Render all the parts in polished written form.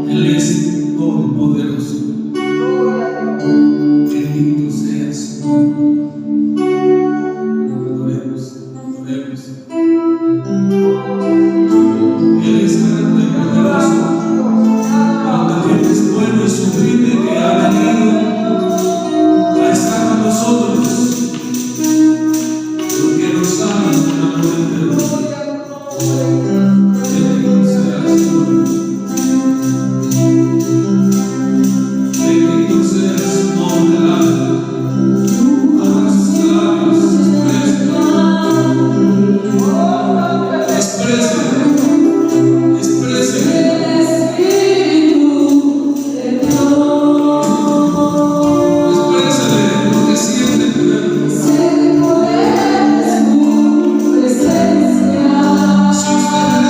Él es todopoderoso. Bendito sea su nombre. Adoremos, adoremos. Él es grande y poderoso, pero también es bueno y sublime, que ha venido a estar con nosotros, porque nos ama con amor eterno. Bendito sea su nombre. Bendito sea su nombre, alma. Abra sus labios, exprésele, exprésele, exprésele lo que siente por él. Si usted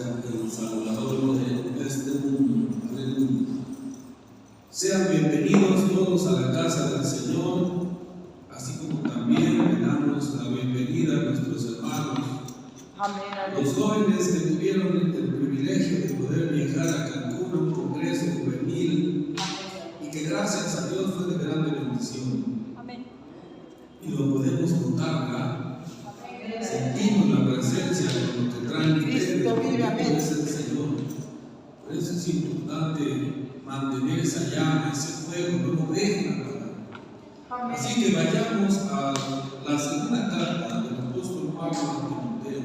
el Salvador de este mundo. Aleluya. Sean bienvenidos todos a la casa del Señor, así como también le damos la bienvenida a nuestros hermanos. Amén. Los jóvenes que tuvieron el privilegio de poder viajar a Cancún a un congreso juvenil y que gracias a Dios fue de grande bendición. Amén. Y lo podemos notar, ¿verdad? Sentimos la presencia de lo que traen ustedes, es el Señor. Por eso es importante mantener esa llama, ese fuego, no lo dejen apagar. Así que vayamos a la segunda carta del apóstol Pablo a Timoteo.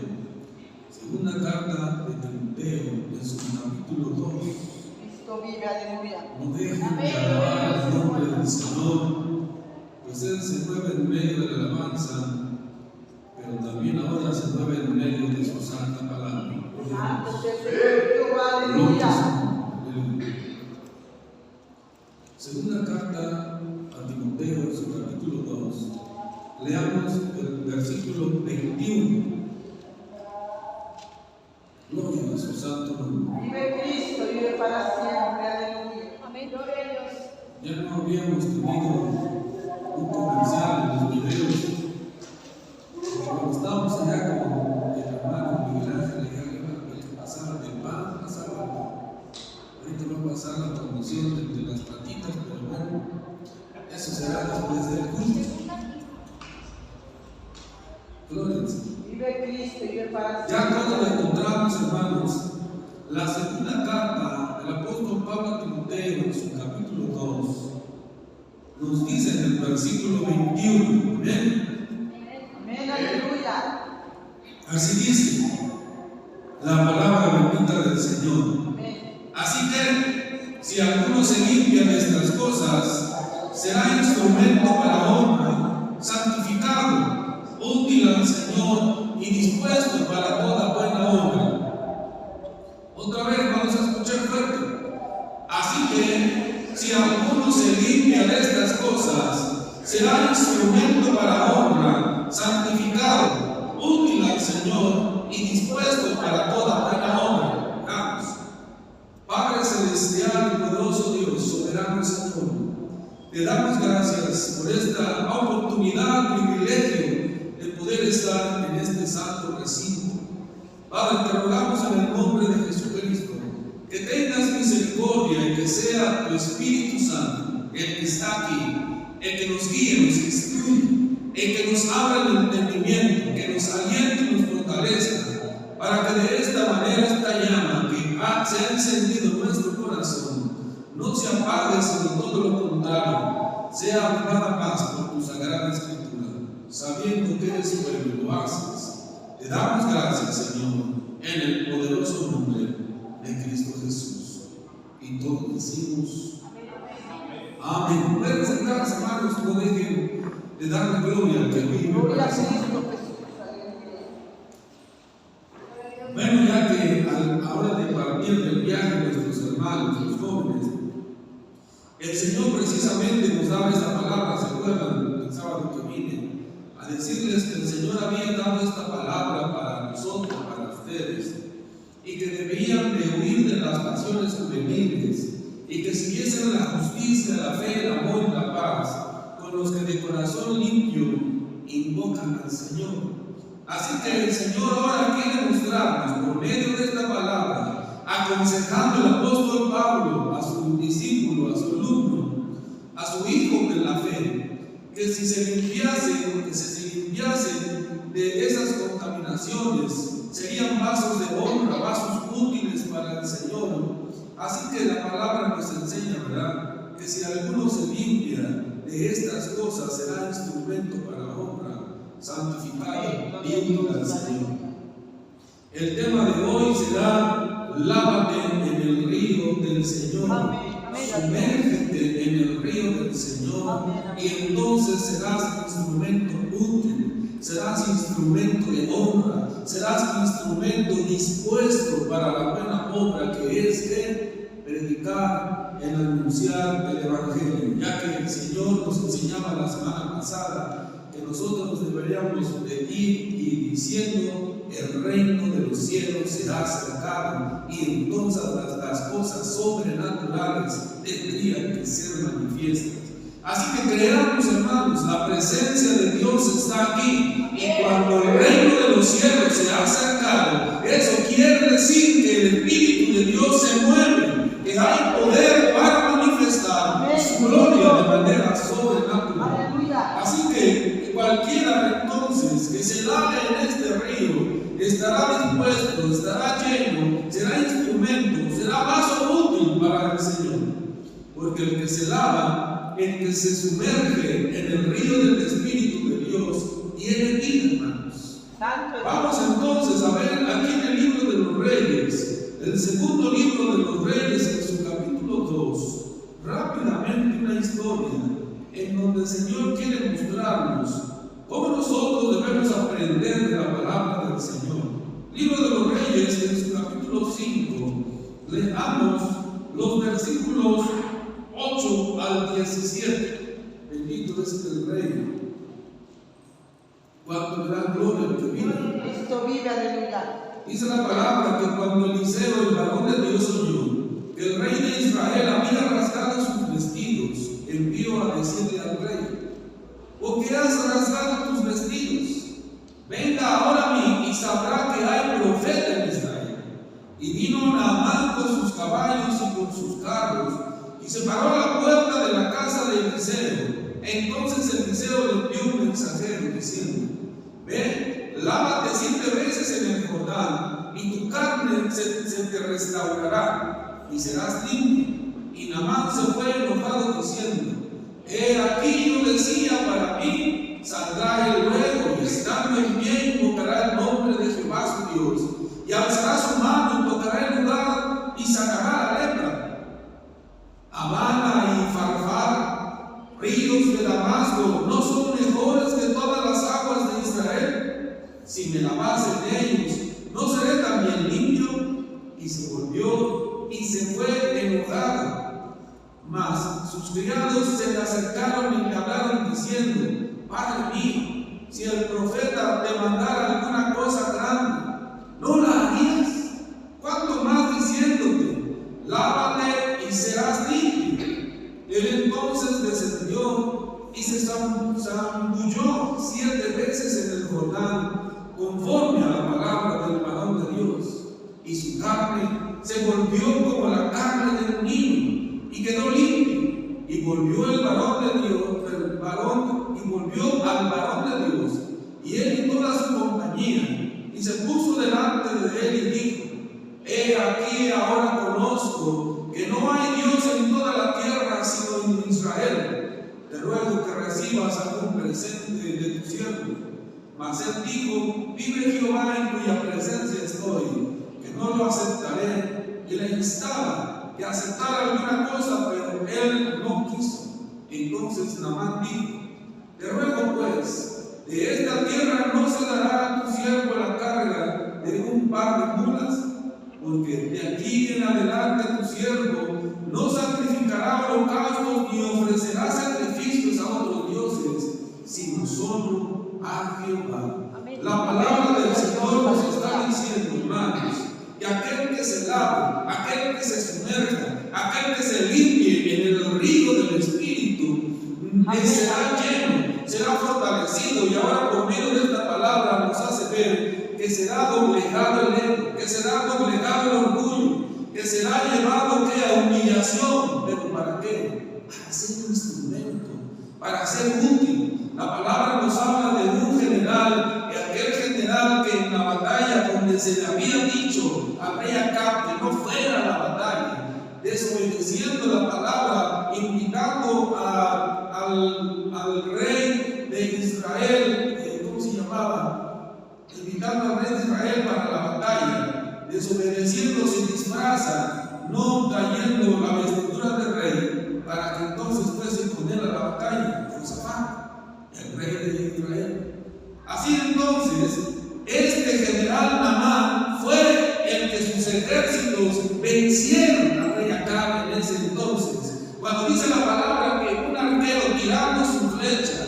Segunda carta de Timoteo, en su capítulo 2. Cristo vive, aleluya. No dejen de alabar el nombre del Señor, pues Él se mueve en medio de la alabanza, pero también ahora se mueve en medio de su santa palabra. Segunda carta a Timoteo, su capítulo 2. Leamos el versículo 21. Gloria a su santo nombre. Vive Cristo, vive para siempre. Aleluya. Amén. Gloria a Dios. Ya no habíamos tenido un comercial en los videos. Cuando estábamos allá con el hermano Miguel Ángel, el que pasaba del pan, pasaba el pan. Ahorita va a pasar la promoción de las patitas, pero bueno, eso será después del culto. Gloria al Señor. Vive Cristo y vive para siempre. Ya cuando lo encontramos, hermanos, la segunda carta del apóstol Pablo a Timoteo, en su capítulo 2, nos dice en el versículo 21, amén. Amén, aleluya. Así dice la palabra bendita del Señor. Amén. Así que, si alguno se limpia de estas cosas, será instrumento para honra, santificado, útil al Señor y dispuesto para toda buena obra. Otra vez vamos a escuchar fuerte. Así que, si alguno se limpia de estas cosas, será instrumento para honra, santificado, útil al Señor y dispuesto para toda buena obra. Vamos. Padre celestial y poderoso Dios, soberano Señor, te damos gracias por esta oportunidad, privilegio de poder estar en este santo recinto. Padre, te rogamos en el nombre de Jesucristo que tengas misericordia y que sea tu Espíritu Santo el que está aquí, el que nos guíe, nos instruye, el que nos abra el entendimiento, que nos aliente y nos fortalezca, para que de esta manera esta llama que se ha encendido en nuestro corazón no se apague, sino todo lo contrario, sea avivada más por tu sagrada Escritura, sabiendo que eres bueno y lo haces. Te damos gracias, Señor, en el poderoso nombre de Cristo Jesús. Y todos decimos amén. Pueden sentarse, hermanos, no dejen de darle gloria al que vive para siempre. Bueno, ya que a la hora de partir del viaje de nuestros hermanos, los jóvenes, el Señor precisamente nos daba esta palabra. ¿Se acuerdan el sábado que vine a decirles que el Señor había dado esta palabra para nosotros, para ustedes, y que debían de huir de las pasiones juveniles y que siguiesen la justicia, la fe, el amor y la paz con los que de corazón limpio invocan al Señor? Así que el Señor ahora quiere mostrarnos por medio de esta palabra, aconsejando el apóstol Pablo a su discípulo, a su alumno, a su hijo en la fe, que si se limpiasen, de esas contaminaciones, serían vasos de honra, vasos útiles para el Señor. Así que la palabra nos enseña, ¿verdad?, que si alguno se limpia de estas cosas, será instrumento para honra, santificado y útil al Señor. El tema de hoy será: lávate en el río del Señor. Sumérgete en el río del Señor y entonces serás instrumento útil, serás instrumento de honra, serás instrumento dispuesto para la buena obra, que es de predicar, en anunciar el Evangelio, ya que el Señor nos enseñaba la semana pasada que que nosotros deberíamos de ir y diciendo: el reino de los cielos será acercado, y entonces las cosas sobrenaturales tendrían que ser manifiestas. Así que creamos, hermanos, la presencia de Dios está aquí, y cuando el reino de los cielos se ha acercado, eso quiere decir que el Espíritu de Dios se mueve, que hay poder para manifestar su gloria de manera sobrenatural. Así que cualquiera entonces que se lave en este río estará dispuesto, estará lleno, será instrumento, será vaso útil para el Señor. Porque el que se lava, el que se sumerge en el río del Espíritu de Dios, tiene vida, hermanos. Vamos entonces a ver aquí en el libro de los Reyes, el segundo libro de los Reyes, en su capítulo 2, rápidamente una historia en donde el Señor quiere mostrarnos cómo nosotros debemos aprender de la palabra del Señor. Libro de los Reyes, en su capítulo 5, leamos los versículos 8 al 17. Bendito es el Rey. Cuánto gran gloria el que vive. Cristo vive, aleluya. Dice la palabra que cuando Eliseo, el varón de Dios, oyó que el rey de Israel había rasgado sus vestidos, envió a decirle al rey: ¿por qué has rasgado tus vestidos? Venga ahora a mí y sabrá que hay profeta en Israel. Y vino Naamán con sus caballos y con sus carros, y se paró a la puerta de la casa de Eliseo. Entonces Eliseo le envió un mensajero diciendo: ve, lávate 7 veces en el Jordán, y tu carne se te restaurará, y serás limpio. Y Naamán se fue enojado diciendo: he aquí yo decía para mí, saldrá él luego, y estando en pie invocará el nombre de Jehová su Dios, y alzará su mano y tocará el lugar y sacará la lepra. Habana y Farfar, ríos de Damasco, ¿no son mejores que todas las aguas de Israel? Si me lavase en ellos, ¿no seré también limpio? Y se volvió y se fue enojado. Mas sus criados se le acercaron y le hablaron diciendo: Padre mío, si el profeta te mandara alguna cosa grande, ¿no la harías? ¿Cuánto más diciéndote: lávate y serás limpio? Él entonces descendió y se zambulló 7 veces en el Jordán, conforme a la palabra del varón de Dios, y su carne se volvió como la carne de un niño, y quedó limpio. Y volvió el varón de Dios, volvió al varón de Dios, y él y toda su compañía, y se puso delante de él y dijo: he aquí ahora conozco que no hay Dios en toda la tierra sino en Israel. Te ruego que recibas algún presente de tu siervo. Mas él dijo: vive Jehová en cuya presencia estoy, que no lo aceptaré. Y le instaba que aceptara alguna cosa, pero él no quiso. Entonces Naamán dijo: te ruego pues, de esta tierra no se dará a tu siervo la carga de un par de mulas, porque de aquí en adelante tu siervo no sacrificará holocaustos ni ofrecerá sacrificios a otros dioses, sino solo a Jehová. Amén. La palabra del Señor nos está diciendo, hermanos, que aquel que se lave, aquel que se sumerja, aquel que se limpie en el río del Espíritu, será lleno, será fortalecido. Y ahora por medio de esta palabra nos hace ver que será doblegado el ego, que será doblegado el orgullo, que será llevado a humillación. ¿Pero para qué? Para ser un instrumento, para ser útil. La palabra nos habla de un general, aquel general que en la batalla donde se le había dicho al rey Acab que no fuera a la batalla, desobedeciendo la palabra, invitando al rey de Israel, ¿cómo se llamaba? Invitando al rey de Israel para la batalla, desobedeciendo se disfraza, no trayendo la vestidura del rey, para que entonces fuese con él a la batalla, Josafat, el rey de Israel. Así entonces, este general Naamán fue el que sus ejércitos vencieron al rey Acab en ese entonces. Cuando dice la palabra que un arquero tirando su flecha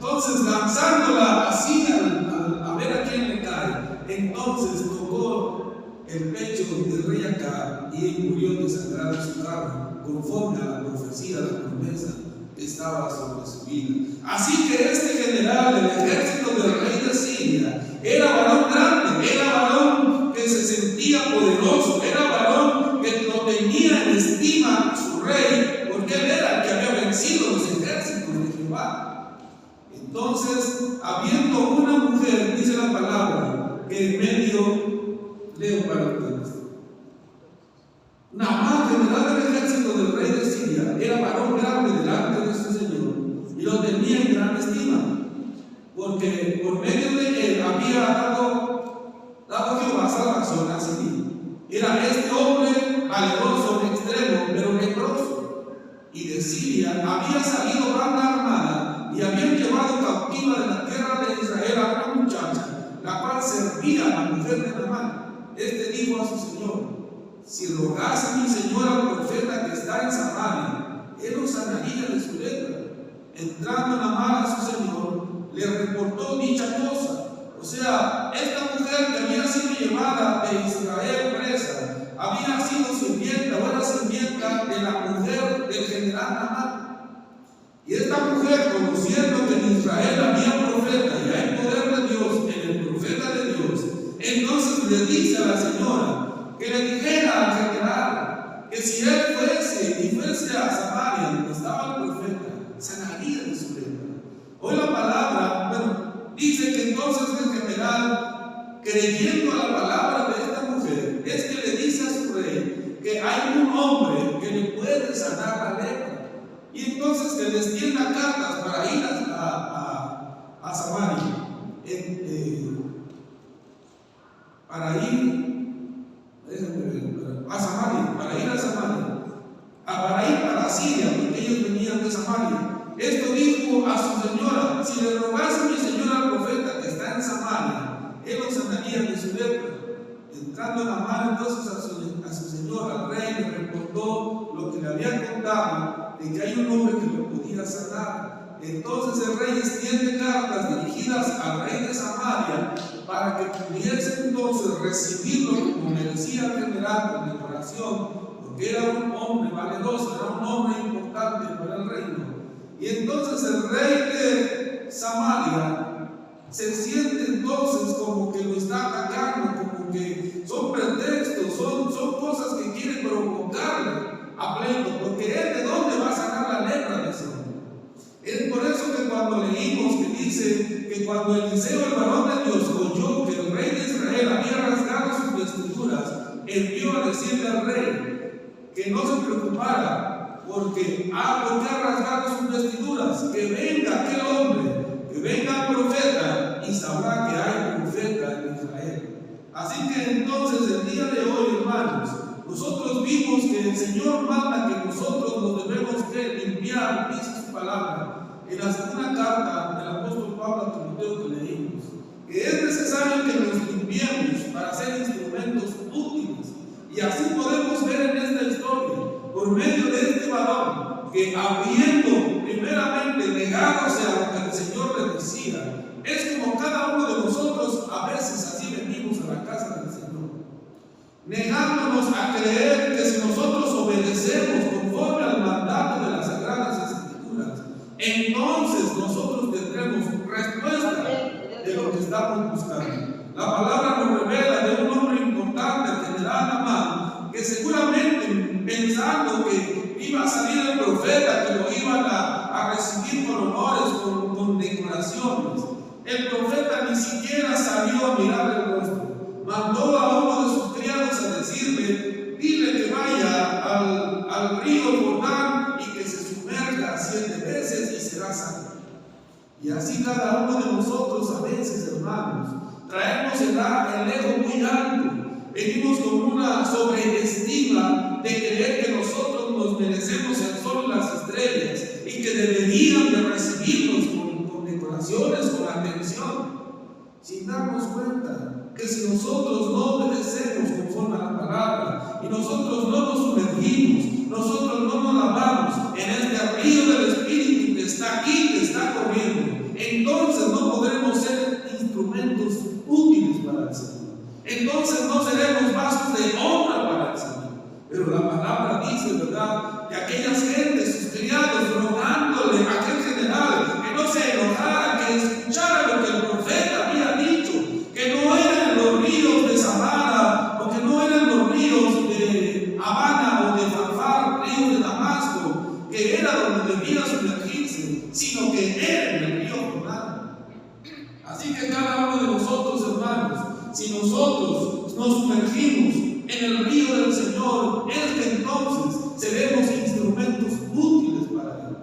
Entonces, lanzándola así a ver a quién le cae, entonces tocó el pecho del rey Acab y él murió desangrado en su carro, conforme a la profecía, la promesa que estaba sobre su vida. Así que este general del ejército del rey de Siria era varón grande, era varón que se sentía poderoso, era varón que lo tenía en estima su rey, porque él era el que había vencido los ejércitos de Jehová. Entonces, habiendo una mujer, dice la palabra, que en medio, leo para ustedes, Naamán, general del ejército del rey de Siria, era varón grande delante de su señor y lo tenía en gran estima, porque por medio de él había dado Jehová salvación a Siria. Era este hombre valeroso en extremo, pero leproso, y de Siria había salido banda armada y habían llevado cautiva de la tierra de Israel a una muchacha, la cual servía a la mujer de Naamán. Este dijo a su señor: si rogase mi señor al profeta que está en Samaria, él lo sanaría de su lepra. Entrando Naamán a su señor, le reportó dicha cosa. O sea, esta mujer que había sido llevada de Israel presa, había sido sirvienta o era sirvienta de la mujer del general Naamán. Y esta mujer, conociendo que en Israel había profeta y hay poder de Dios en el profeta de Dios, entonces le dice a la señora que le dijera al general que si él fuese a Samaria, donde estaba el profeta, sanaría de su lepra. Hoy la palabra, dice que entonces el general, creyendo a la palabra de esta mujer, es que le dice a su rey que hay un hombre que le puede sanar la lepra. Y entonces que les tienda cartas para ir a Samaria. Para ir para Siria, porque ellos venían de Samaria. Esto dijo a su señora: si le rogase mi señora al profeta que está en Samaria, él lo sanaría de su lepra. Entrando Naamán entonces a su señor, al rey, le reportó lo que le había contado, de que hay un hombre que lo podía sanar. Entonces el rey extiende cartas dirigidas al rey de Samaria para que pudiese entonces recibirlo como merecía el general con decoración, porque era un hombre valeroso, era un hombre importante para el reino. Y entonces el rey de Samaria se siente entonces como que lo está atacando, como que son pretextos, son cosas que quieren provocarle a pleito, porque él de dónde va a sacar la lepra de ese hombre. Es por eso que cuando leímos que dice que cuando Eliseo, el varón de Dios, oyó que el rey de Israel había rasgado sus vestiduras, envió a decirle al rey que no se preocupara, porque ha rasgado sus vestiduras, que venga aquel hombre, que venga el profeta y sabrá que hay profeta en Israel. Así que entonces el día de hoy, hermanos, nosotros vimos que el Señor manda que nosotros nos debemos que limpiar, dice su palabra, en la segunda carta del apóstol Pablo a Timoteo que leímos, que es necesario que nos limpiemos para ser instrumentos útiles. Y así podemos ver en esta historia, por medio de este varón, que habiendo primeramente negándose a lo que el Señor le decía, es como cada uno de nosotros a veces así venimos a la casa del Señor, negándonos a creer que si nosotros obedecemos conforme al mandato de las Sagradas Escrituras, entonces nosotros tendremos respuesta de lo que estamos buscando. La palabra nos revela de un hombre importante, el general Naamán, que seguramente pensando que iba a salir el profeta, que lo iban a recibir con honores, con decoraciones, el profeta ni siquiera salió a mirar el rostro. Mandó a uno de sus criados a decirle: dile que vaya al río Jordán y que se sumerja 7 veces y será sano. Y así cada uno de nosotros a veces, hermanos, traemos el ego muy alto. Venimos con una sobreestima de creer que nosotros nos merecemos el sol y las estrellas y que deberían de recibirnos con decoraciones, con atención, sin darnos cuenta que si nosotros no obedecemos conforme a la palabra y nosotros no nos sumergimos, nosotros no nos lavamos en este río del Espíritu que está aquí, que está corriendo, entonces no seremos vasos de honra para el Señor. Pero la palabra dice, ¿verdad?, que aquellas gentes, sus criados, rogándole a aquel general que no se enojara, que escuchara lo que el profeta había dicho, que no eran los ríos de Samara, o que no eran los ríos de Habana o de Farfar, ríos de Damasco, que era donde debía sumergirse, sino que era en el río Jordán. Así que cada uno de nosotros, hermanos, si nosotros nos sumergimos en el río del Señor, es que entonces seremos instrumentos útiles para Él.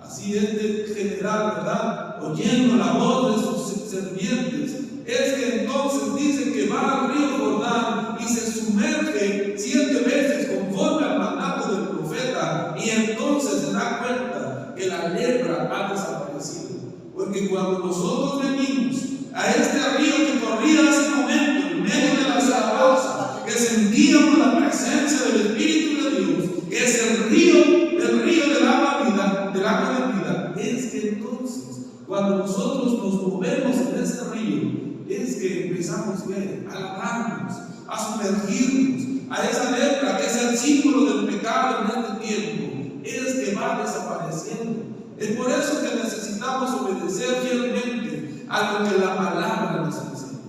Así este general, ¿verdad?, oyendo la voz de sus sirvientes, es que entonces dice que va al río Jordán y se sumerge 7 veces conforme al mandato del profeta, y entonces se da cuenta que la lepra ha desaparecido. Porque cuando nosotros venimos a este río que corría hace un momento en medio de las alabanzas, que sentíamos la presencia del Espíritu de Dios, que es el río del agua de vida, es que entonces cuando nosotros nos movemos en ese río, es que empezamos a alabarnos, a sumergirnos, a esa lepra que es el símbolo del pecado en este tiempo, es que va desapareciendo. Es por eso que necesitamos obedecer fielmente a lo que la palabra nos enseña.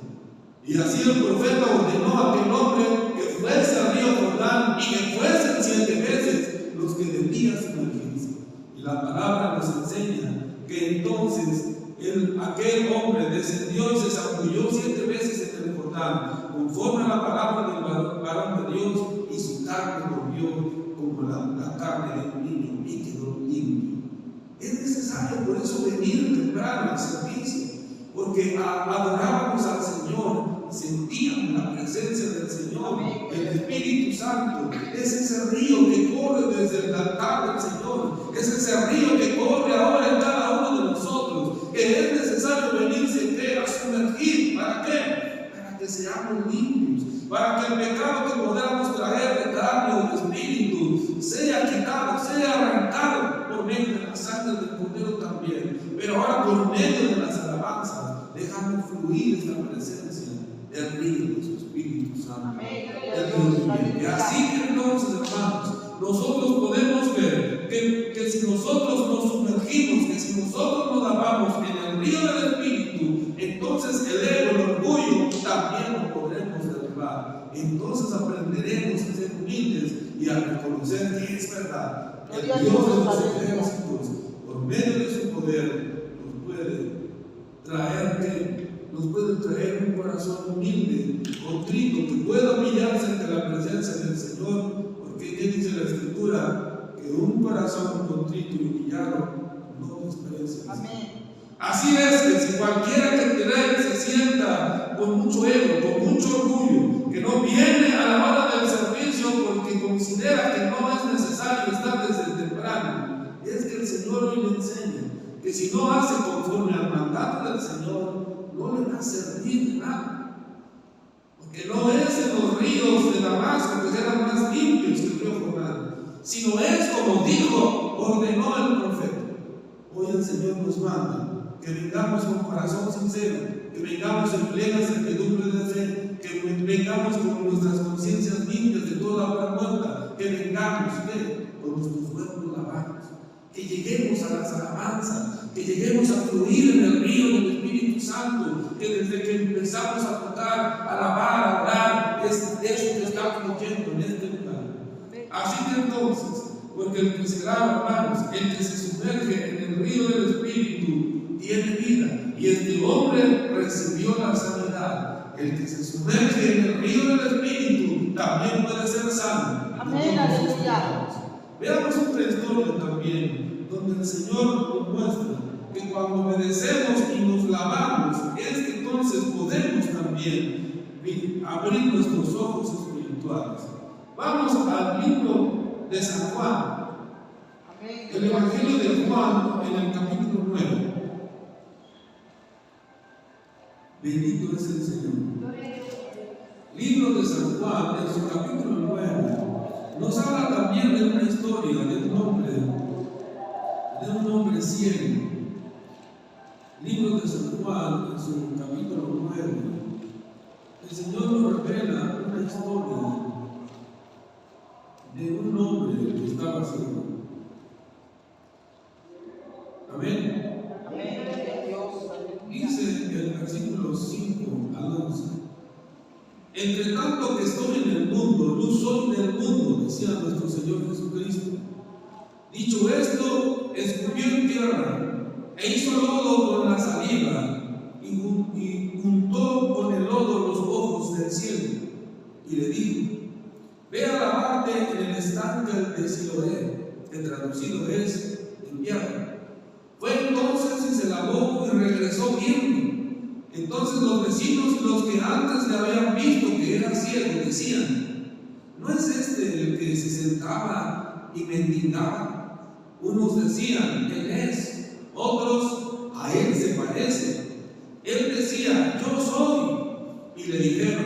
Y así el profeta ordenó a aquel hombre que fuese al río Jordán y que fuesen 7 veces los que debían sumergirse. Y la palabra nos enseña que entonces aquel hombre descendió y se zambulló 7 veces en el Jordán, conforme a la palabra del varón de Dios, y su carne volvió como la carne de un niño y quedó limpio. Es necesario por eso venir temprano al servicio, porque adorábamos al Señor, sentíamos la presencia del Señor, el Espíritu Santo. Es ese río que corre desde el altar del Señor, es ese río que corre ahora en cada uno de nosotros, que es necesario venirse a sumergir. ¿Para qué? Para que seamos limpios, para que el pecado que podamos traer de carne o de espíritu sea quitado, sea arrancado por medio de la sangre del Cordero también. Pero ahora por medio de las alabanzas dejamos fluir esta presencia del río de su Espíritu Santo. Y así que entonces, hermanos, nosotros podemos ver que si nosotros nos sumergimos, que si nosotros nos lavamos en el río del Espíritu, entonces el ego, el orgullo, también lo podremos derribar. Entonces aprenderemos a ser humildes y a reconocer que es verdad. El Dios de los ejércitos, por medio de su poder, nos puede traer un corazón humilde, contrito, que pueda humillarse ante la presencia del Señor, porque ¿qué dice la Escritura? Que un corazón contrito y humillado no desprecia. Amén. Así es que si cualquiera que se sienta con mucho ego, con mucho orgullo, que no viene a la hora del servicio porque considera que no es necesario estar desde temprano, es que el Señor hoy le enseña que si no hace conforme al mandato del Señor, no le va a servir de nada. Porque no es en los ríos de Damasco que eran más limpios que el río Jordán, sino es como dijo, ordenó el profeta. Hoy el Señor nos manda que vengamos con corazón sincero, que vengamos en plena certidumbre de fe, que vengamos con nuestras conciencias limpias de toda obra muerta, que vengamos con nuestros cuerpos lavados, que lleguemos a las alabanzas, que lleguemos a fluir en el río del Espíritu Santo, que desde que empezamos a tocar, a alabar, a orar, es eso que está fluyendo en este lugar. Así que entonces, porque el que se lava, hermanos, el que se sumerge en el río del Espíritu, tiene vida, y este hombre recibió la sanidad. El que se sumerge en el río del Espíritu también puede ser sano. Amén, aleluya. Veamos otra historia también, donde el Señor nos muestra que cuando obedecemos y nos lavamos, es que entonces podemos también abrir nuestros ojos espirituales. Vamos al libro de San Juan, el Evangelio de Juan, en el capítulo 9. Bendito es el Señor. Libro de San Juan, en su capítulo 9, nos habla también de una historia de un hombre ciego. Libro de San Juan, en su capítulo 9, el Señor nos revela una historia de un hombre que estaba ciego. Amén. Amén. Dios. Dice el versículo 5 al 11. Entre tanto que estoy en el mundo, luz soy del mundo, decía nuestro Señor Jesucristo. Dicho esto, escupió en tierra e hizo lodo con la saliva y juntó con el lodo los ojos del cielo y le dijo: ve a lavarte en el estanque de Siloé, que traducido es enviado. Fue entonces y se lavó y regresó viendo. Entonces los vecinos y los que antes le habían visto que era ciego decían: ¿no es este el que se sentaba y mendigaba? Unos decían: él es. Otros: a él se parece. Él decía: yo soy. Y le dijeron: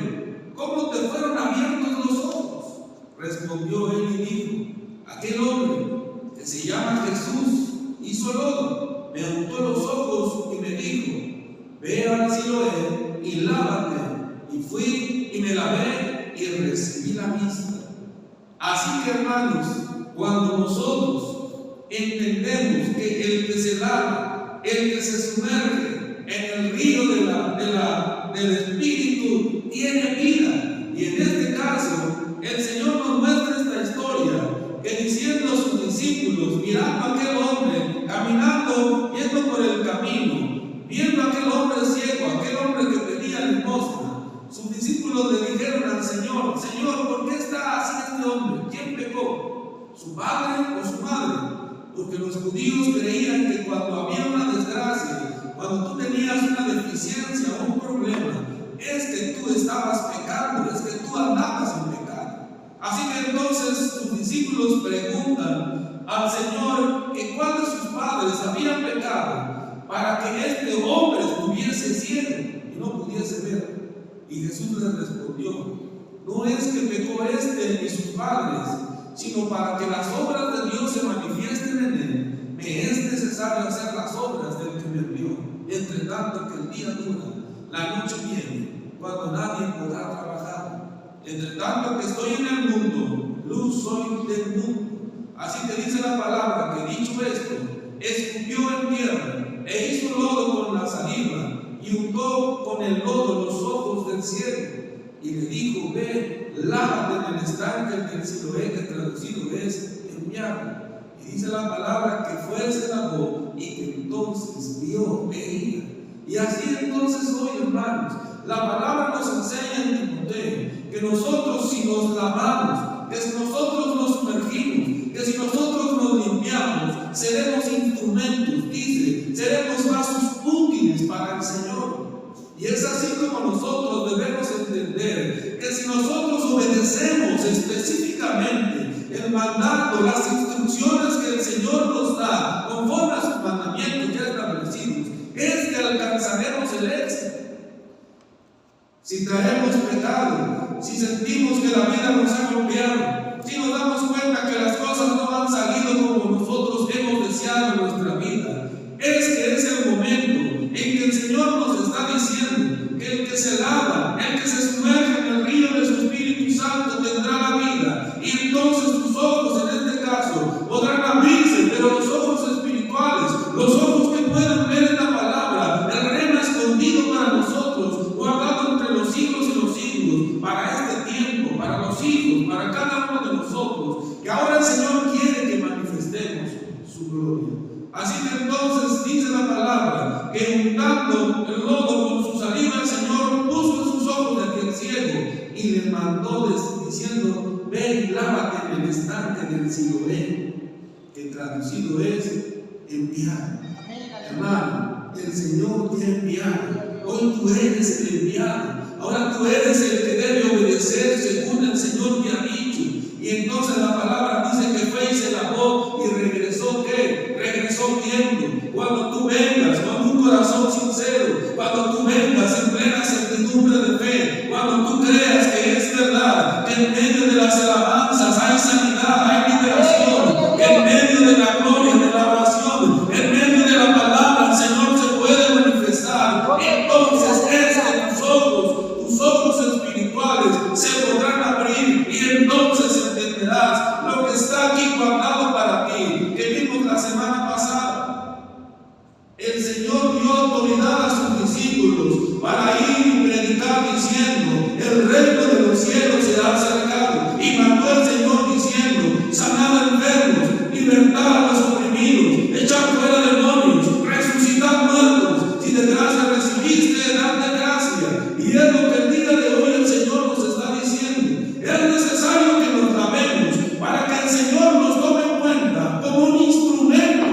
¿cómo te fueron abiertos los ojos? Respondió él y dijo: aquel hombre que se llama Jesús hizo lodo, me untó los ojos y me dijo: ve al Siloé y lávate. Y fui y me lavé y recibí la vista. Así que, hermanos, cuando nosotros entendemos que el que se lava, el que se sumerge en el río del Espíritu tiene vida, y en este caso el Señor nos muestra esta historia, que diciendo a sus discípulos, mirando a aquel hombre caminando, yendo por el camino, viendo a aquel hombre ciego, aquel hombre que pedía limosna, sus discípulos le dijeron al Señor: Señor, ¿por qué está así este hombre? ¿Quién pecó? ¿Su padre o su madre? Porque los judíos creían que cuando había una desgracia, cuando tú tenías una deficiencia o un problema, es que tú estabas pecando, es que tú andabas en pecado. Así que entonces sus discípulos preguntan al Señor que cuál de sus padres habían pecado para que este hombre estuviese ciego y no pudiese ver. Y Jesús les respondió: no es que pecó este ni sus padres, sino para que las obras de Dios se manifiesten en él. Me es necesario hacer las obras del que me envió. Entre tanto que el día dura, la noche viene, cuando nadie podrá trabajar. Entre tanto que estoy en el mundo, luz soy del mundo. Así que dice la palabra que, dicho esto, escupió en tierra e hizo lodo con la saliva y untó con el lodo los ojos del cielo. Y le dijo: ve, lávate en el estanque del Siloé, que traducido es enviado. Y dice la palabra que fue, se lavó y que entonces vio, veía. Y así entonces hoy, hermanos, la palabra nos enseña en Timoteo que nosotros, si nos lavamos, que si nosotros nos sumergimos, que si nosotros nos limpiamos, seremos instrumentos, dice, seremos vasos útiles para el Señor. Y es así como nosotros debemos entender que si nosotros obedecemos específicamente el mandato, las instrucciones que el Señor nos da conforme a sus mandamientos ya establecidos, es que alcanzaremos el éxito. Si traemos pecado, si sentimos que la vida nos ha golpeado, si nos damos cuenta que las cosas no han salido como nosotros hemos deseado en nuestra vida, es que es el momento en que el Señor nos está diciendo que el que se lava, el que se sumerge en el río de su Espíritu Santo tendrá la vida, y entonces tus ojos en este caso podrán abrirse, pero los ojos espirituales, los ojos que pueden ver en la palabra, el reino escondido para nosotros, guardado entre los siglos y los siglos, para este tiempo, para los hijos, para cada uno de nosotros, que ahora el Señor quiere que manifestemos su gloria. Así que entonces dice la palabra que untando el lodo con su saliva, el Señor puso en sus ojos de aquel ciego y le mandó diciendo: ve y lávate en el estanque del Siloé, que traducido es enviado. Hermano, el Señor te ha enviado. Hoy tú eres el enviado. Ahora tú eres el que debe obedecer según el Señor te ha dicho. Y entonces la palabra dice que fue y se lavó y regresó, ¿qué? Regresó viendo. Cuando tú vengas con un corazón sincero, cuando tú vengas en plena certidumbre de fe, cuando tú creas que es verdad, que en medio de las alabanzas hay sanidad, hay liberación, que en medio de la gloria, de la oración, en medio de la palabra, el Señor se puede manifestar. Entonces es que tus ojos aquí guardado para ti, que vimos la semana pasada. El Señor dio autoridad a sus discípulos para ir y predicar diciendo: el reino de los cielos se ha acercado. Y mandó el Señor diciendo: sanad a enfermos, libertad a los oprimidos, echar fuera demonios, resucitar muertos. Si de gracia recibiste, dad de gracia. Y es lo que el día de hoy el Señor nos está diciendo. Es necesario que nos lavemos para que el Señor nos tome en cuenta como un instrumento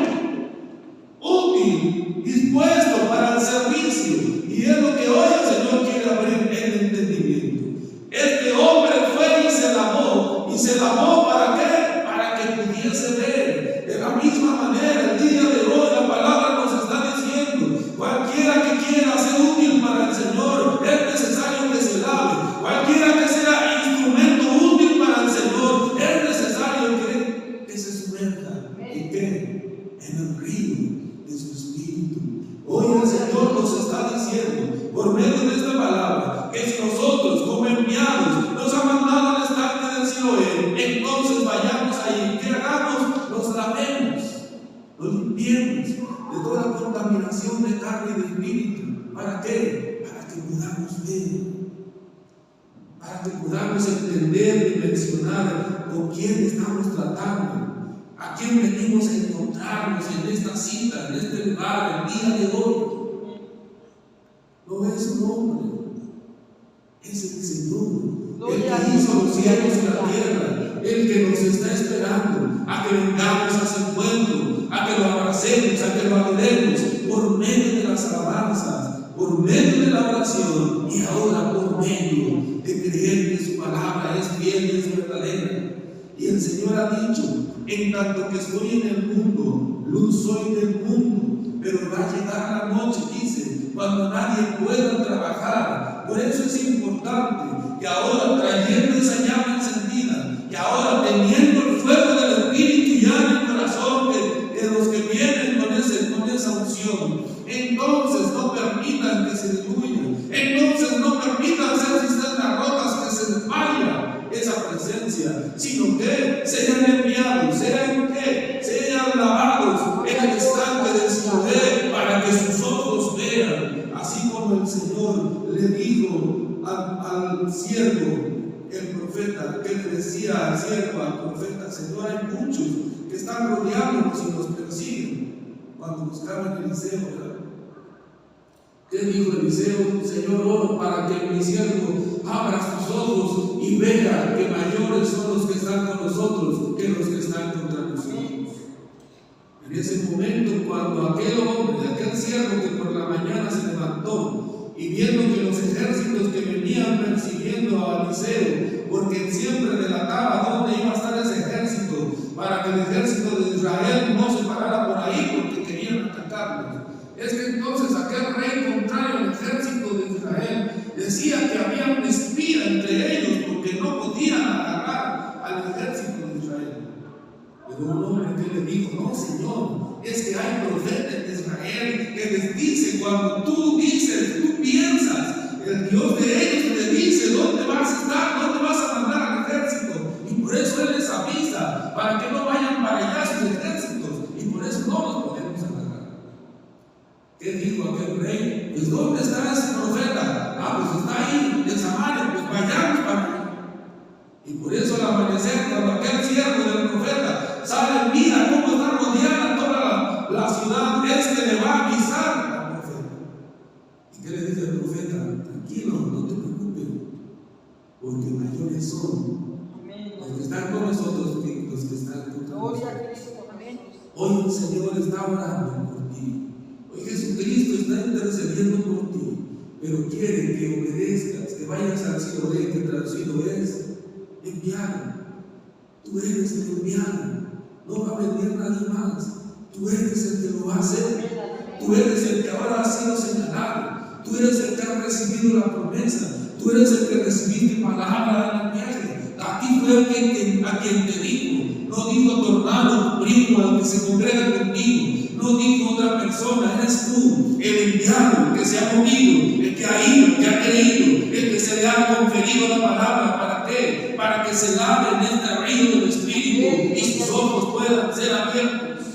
útil, dispuesto para el servicio. Y es lo que hoy el Señor quiere abrir el entendimiento. Este hombre fue y se lavó. ¿Y se lavó para qué? Para que pudiese ver. De la misma manera, el día de hoy la palabra nos está diciendo: cualquiera que quiera ser útil para el Señor, es necesario que se lave. Cualquiera que sea instrumento útil para el Señor, es necesario que se sumerja. ¿Y qué? En el río de su Espíritu. Hoy el Señor nos está diciendo, por medio de esta palabra, que si nosotros como enviados nos ha mandado al estanque del Siloé, entonces vayamos ahí. ¿Qué hagamos? Nos lavemos, nos limpiemos de toda contaminación de carne y de espíritu. ¿Para qué? Para que podamos ver, para que podamos entender y mencionar con quién estamos tratando, a quién venimos a encontrarnos en esta cita, en este lugar, el día de hoy. No es un hombre, es el Señor, el que hizo los cielos y la tierra, el que nos está esperando a que vengamos a su encuentro, a que lo abracemos, a que lo adoremos por medio de las alabanzas, por medio de la oración y ahora por medio de creer que su palabra es fiel y es verdadera. Y el Señor ha dicho: en tanto que estoy en el mundo, luz soy del mundo, pero va a llegar la noche, dice, cuando nadie pueda trabajar. Por eso es importante que ahora, trayendo esa llama encendida, que ahora teniendo el fuego del Espíritu ya en el corazón de los que vienen con esa unción, entonces no permitan que se diluya, entonces no permitan ser cisternas rotas, que se desvaya esa presencia, sino que sean enviados, sean lavados en el estanque del Siloé para que sus ojos vean, así como el Señor le dijo al siervo, el profeta, que le decía al siervo, al profeta: Señor, hay muchos que están rodeándonos y nos persiguen. Cuando buscaban Eliseo, ¿verdad? ¿Qué dijo Eliseo? Señor, oro para que mi siervo abra sus ojos y vea que mayores son los que están con nosotros que los que están contra nosotros. En ese momento, cuando aquel hombre, aquel siervo que por la mañana se levantó y viendo que los ejércitos que venían persiguiendo a Eliseo, porque él siempre delataba dónde iba a estar ese ejército, para que el ejército de Israel no se parara por ahí porque querían atacarlos. Es que entonces aquel rey contrario al ejército de Israel decía que había un espía entre ellos porque no podían agarrar al ejército de Israel. Pero un hombre que le dijo: no, Señor, es que hay profetas de Israel que les dice, cuando tú dices, tú piensas, el Dios de ellos le dice dónde vas a estar, dónde vas a mandar al ejército, y por eso Él les avisa para que no vayan para allá sus ejércitos, y por eso no los podemos agarrar. ¿Qué dijo aquel rey? Pues ¿dónde está ese profeta? Pues está ahí en Samaria, pues vayamos para allá. Y por eso al amanecer, cuando aquel siervo del profeta sale, mira cómo está rodeada toda la ciudad, es que le va a avisar al profeta. ¿Y qué le dice el profeta? Tranquilo, no te preocupes, porque mayores son los que están con nosotros que los que están contra nosotros. Hoy el Señor está orando por ti. Hoy Jesucristo está intercediendo por ti, pero quiere que obedezcas, que vayas al Siloé, que traducido es enviado. Tú eres el enviado, no va a venir nadie más. Tú eres el que lo va a hacer. Tú eres el que ahora ha sido señalado. Tú eres el que ha recibido la promesa. Tú eres el que recibiste palabra en el viaje. A ti fue a quien te dijo. No dijo tu hermano, tu primo, al que se congrega contigo. No dijo otra persona. Eres tú, el enviado, el que se ha movido, el que ha ido, el que ha creído, el que se le ha conferido la palabra. ¿Para qué? Para que se lave en este río del Espíritu y sus ojos puedan ser abiertos.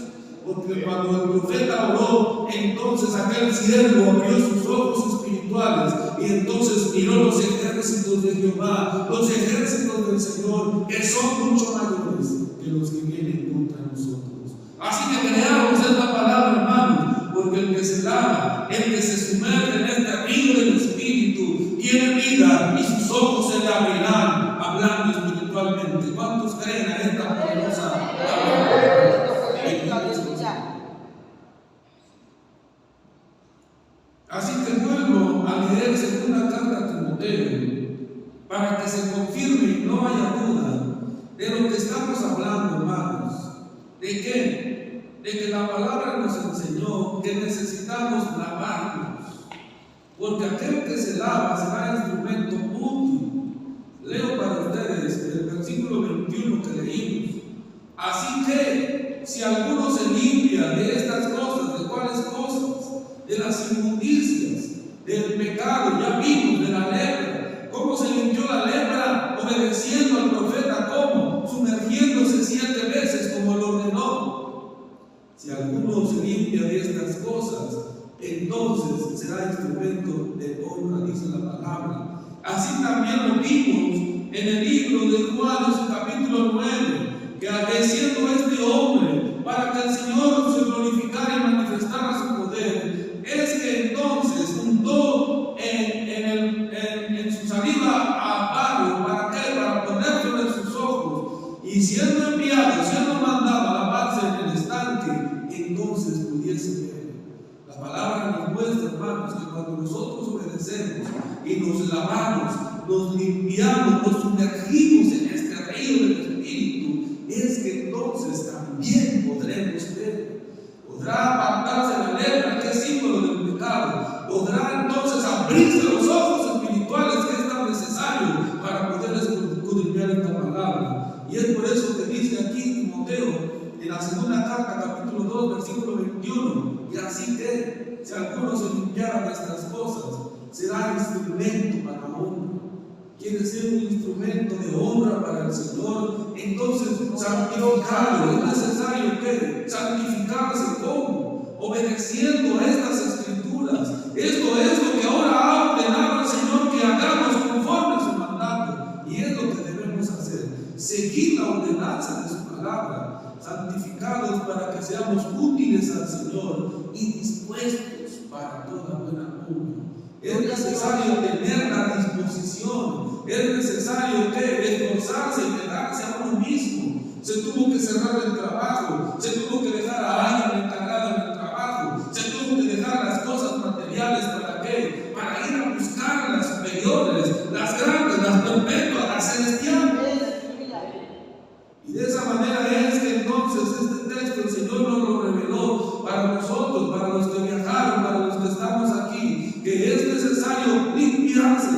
Porque cuando el profeta oró, entonces aquel siervo abrió sus ojos espirituales y entonces miró los ejércitos de Jehová, los ejércitos del Señor, que son mucho mayores que los que vienen contra nosotros. Así que creamos esta palabra, hermanos, porque el que se lava, el que se sumerge en este río del Espíritu, tiene vida y sus ojos se le abrirán, hablando espiritualmente. ¿Cuántos creen en esta poderosa palabra? Así que vuelvo a leer segunda carta a Timoteo para que se confirme y no haya duda de lo que estamos hablando, hermanos. ¿De qué? De que la palabra nos enseñó que necesitamos lavarnos, porque aquel que se lava será instrumento útil. Leo para ustedes el versículo 21 que leímos. Así que si alguno se limpia de estas cosas, ¿de cuáles cosas? De las inmundicias, del pecado, ya vimos, de la lepra. ¿Cómo se limpió la lepra? Obedeciendo al profeta, ¿cómo? Sumergiéndose 7 veces como lo ordenó. Si alguno se limpia de estas cosas, entonces será instrumento de honra, dice la palabra. Así también lo vimos en el libro de Juan, en su capítulo 9, que siendo este hombre, para que el Señor se glorificara y manifestara su poder, es que entonces juntó en su salida a Pablo, ¿para qué? Para ponerlo en sus ojos, y siendo enviado, siendo mandado a lavarse en el estanque, entonces pudiese ver. La palabra nos muestra, hermanos, que cuando nosotros obedecemos y nos lavamos, nos limpiamos, nos sumergimos en este río del Espíritu, es que entonces también podremos ver. Podrá apartarse la lepra, que es símbolo del pecado. Podrá entonces abrirse los ojos espirituales, que es tan necesario para poder escudriñar esta palabra. Y es por eso que dice aquí Timoteo, en la segunda carta, capítulo 2, versículo 21, y así que si alguno se limpiara de estas cosas, será instrumento para honra. Quiere ser un instrumento de honra para el Señor, entonces santificarlo. Es necesario que santificarse, ¿cómo? Obedeciendo a estas escrituras. Esto es lo que ahora ha ordenado el Señor que hagamos conforme a su mandato, y es lo que debemos hacer: seguir la ordenanza de su palabra, santificados para que seamos útiles al Señor y dispuestos para toda buena obra. Es necesario tener la disposición, es necesario que esforzarse y negarse a uno mismo. Se tuvo que cerrar el trabajo, se tuvo que dejar a alguien encargado en el trabajo, se tuvo que dejar las cosas materiales. ¿Para qué? Para ir a buscar las superiores, las grandes, las perpetuas, las celestiales. Y de esa manera es que entonces este texto el Señor nos lo reveló para nosotros, para los que viajaron, para los que estamos aquí, que es necesario limpiarse,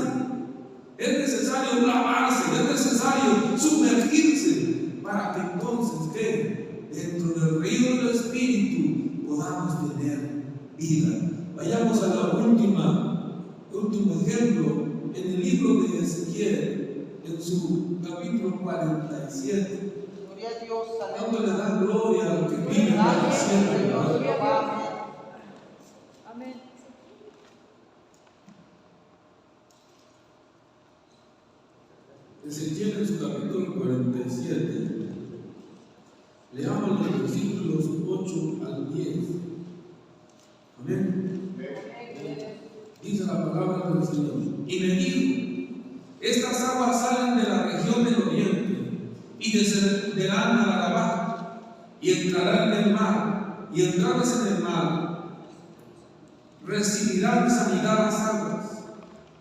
es necesario lavarse, es necesario sumergirse, para que entonces que dentro del río del Espíritu podamos tener vida. Vayamos a la último ejemplo, en el libro de Ezequiel, en su capítulo 47. Gloria a Dios. ¿Cuánto le dan gloria al que vive para siempre? Amén. Ezequiel en su capítulo 47, leamos los versículos 8 al 10. Amén. Dice la palabra del Señor. Y me dijo: estas aguas salen de la región del oriente y descenderán a la Arabá y entrarán en el mar, y entradas en el mar recibirán sanidad las aguas,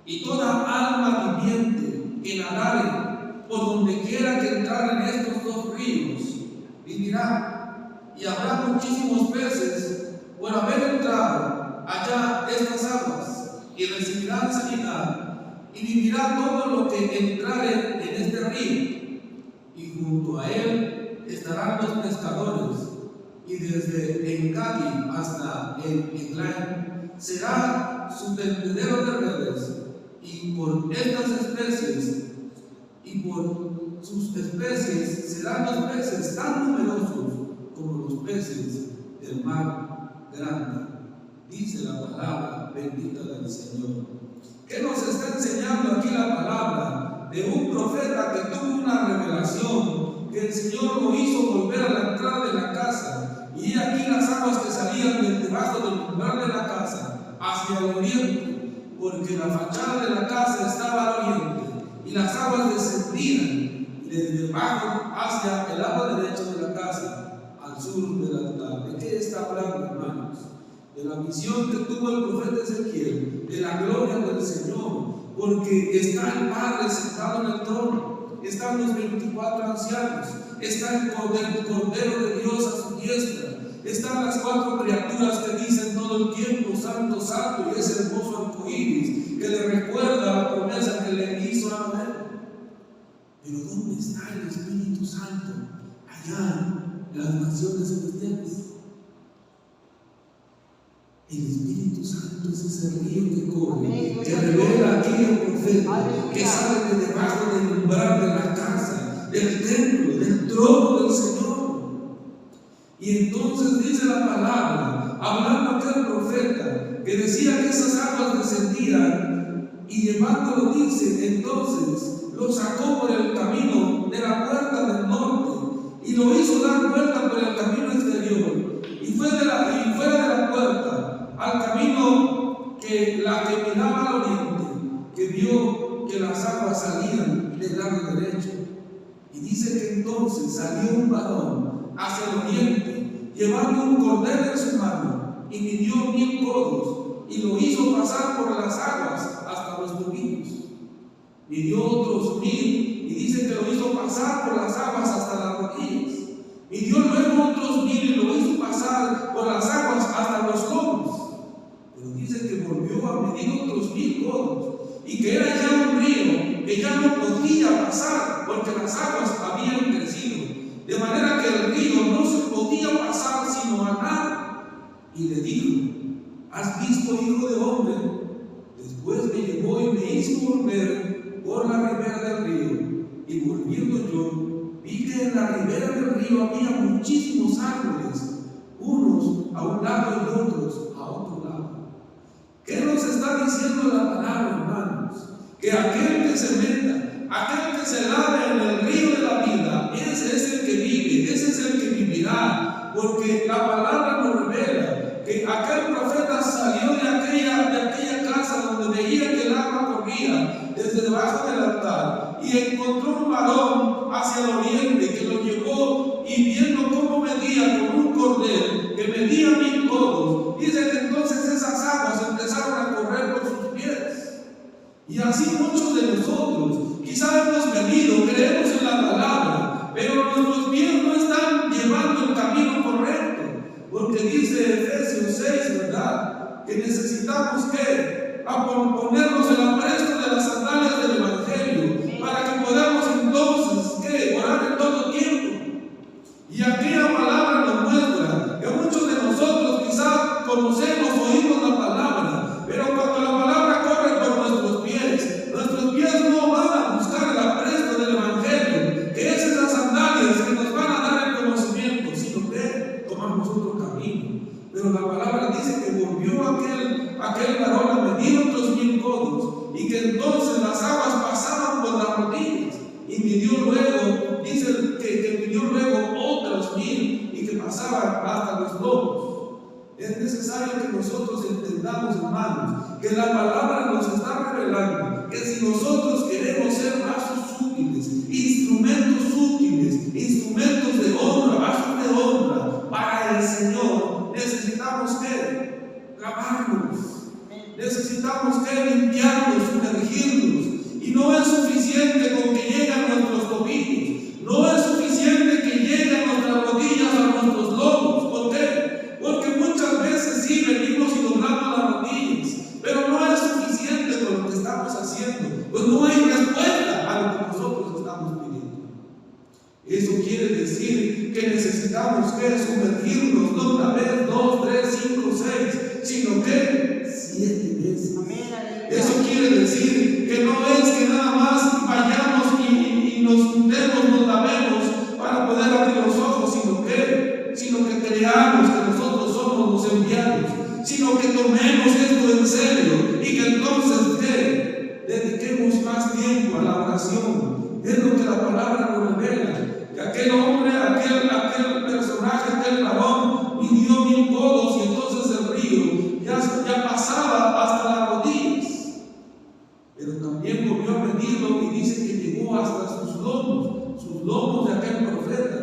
y toda alma viviente que nadare por donde quiera que entrar en estos 2 ríos vivirá. Y habrá muchísimos peces por haber entrado allá estas aguas, y recibirán sanidad, y vivirá todo lo que entrare en este río, y junto a él estarán los pescadores, y desde Engadi hasta el Eglaim será su tendedero de redes, y por estas especies y por sus especies serán los peces tan numerosos peces del mar grande. Dice la palabra bendita del Señor. ¿Qué nos está enseñando aquí la palabra? De un profeta que tuvo una revelación, que el Señor lo hizo volver a la entrada de la casa, y aquí las aguas que salían debajo del umbral de la casa hacia el oriente, porque la fachada de la casa estaba al oriente, y las aguas descendían desde debajo hacia el lado derecho de la casa, al sur del altar. ¿De qué está hablando, hermanos? De la visión que tuvo el profeta Ezequiel, de la gloria del Señor, porque está el Padre sentado en el trono, están los 24 ancianos, está el Cordero de Dios a su diestra, están las 4 criaturas que dicen todo el tiempo, Santo, Santo, y ese hermoso arcoíris que le recuerda la promesa que le hizo a Noé. Pero ¿dónde está el Espíritu Santo? Allá en las naciones celestiales. El Espíritu Santo es ese río que corre, que revela aquí el profeta, que sale de debajo del umbral de la casa, del templo, del trono del Señor. Y entonces dice la palabra, hablando aquel profeta, que decía que esas aguas descendían, y llevándolo, dice, entonces lo sacó por el camino de la puerta del norte, y lo hizo dar vuelta por el camino exterior, y fuera de la puerta, al camino que miraba al oriente, que vio que las aguas salían del lado derecho. Y dice que entonces salió un varón hacia el oriente, llevando un cordero en su mano, y midió 1000 codos, y lo hizo pasar por las aguas hasta los tobillos. Midió otros 1000, y dice que lo hizo pasar por las aguas hasta las rodillas. Midió luego otros 1000, y lo hizo pasar por las aguas hasta los lomos. Pero dice que volvió a medir otros 1000 codos, y que era ya un río que ya no podía pasar porque las aguas habían crecido, de manera que el río no se podía pasar sino a nada. Y le dijo: ¿has visto, hijo de hombre? Después me llevó y me hizo volver por la ribera del río, y volviendo yo vi que en la ribera del río había muchísimos árboles, unos a un lado y otros a otro lado. ¿Qué nos está diciendo la palabra, hermanos? Que aquel que se meta, aquel que se lave en el río de la vida, ese es el que vive, ese es el que vivirá, porque la palabra nos revela que aquel profeta salió de aquella casa donde veía que el agua corría desde debajo del altar, y encontró un varón hacia el oriente que lo llevó, y viendo cómo medía con un cordel que medía 1000 codos, dice que entonces esas aguas empezaron a correr por sus pies. Y así muchos de nosotros quizás hemos venido, creemos en la palabra, pero nuestros pies no están llevando el camino correcto, porque dice Efesios 6, ¿verdad?, que necesitamos ponernos el apresto de las sandalias del Evangelio, para que podamos entonces orar en todo tiempo. Y aquí la palabra nos muestra que muchos de nosotros quizás conocemos, oímos la palabra, pero cuando la palabra corre por nuestros pies no van a buscar el apresto del Evangelio, que es esas sandalias que nos van a dar el conocimiento, sino que tomamos otro camino. Pero la palabra dice que volvió aquel varón a medir otros 1000 codos, y que entonces las aguas pasaban por las rodillas, y midió luego, dice que midió luego otros 1000, y que pasaban hasta los lomos. Es necesario que nosotros entendamos, hermanos, que la palabra nos está revelando que si nosotros queremos ser vasos útiles, instrumentos de honra, vasos de honra para el Señor, necesitamos lavarnos, necesitamos limpiarnos, sumergirnos. Y no es suficiente con que lleguen a nuestros tobillos, no es suficiente que lleguen a nuestras rodillas, a nuestros lomos. ¿Por qué? Porque muchas veces sí venimos y doblamos las rodillas, pero no es suficiente con lo que estamos haciendo, pues no hay respuesta a lo que nosotros estamos pidiendo. Eso quiere decir que necesitamos sumergirnos no una vez, 2, 3, 5, 6, sino que 7 veces. Eso quiere decir que no es que nada más vayamos y nos juntemos, nos lavemos para poder abrir los ojos, sino que creamos que nosotros somos los enviados, sino que tomemos esto en serio y que entonces dediquemos más tiempo a la oración. Es lo que la palabra nos revela, que aquel hombre, aquel personaje, aquel varón midió 1000 codos y entonces el río ya pasaba hasta las rodillas. Pero también volvió a medirlo y dice que llegó hasta sus lomos de aquel profeta,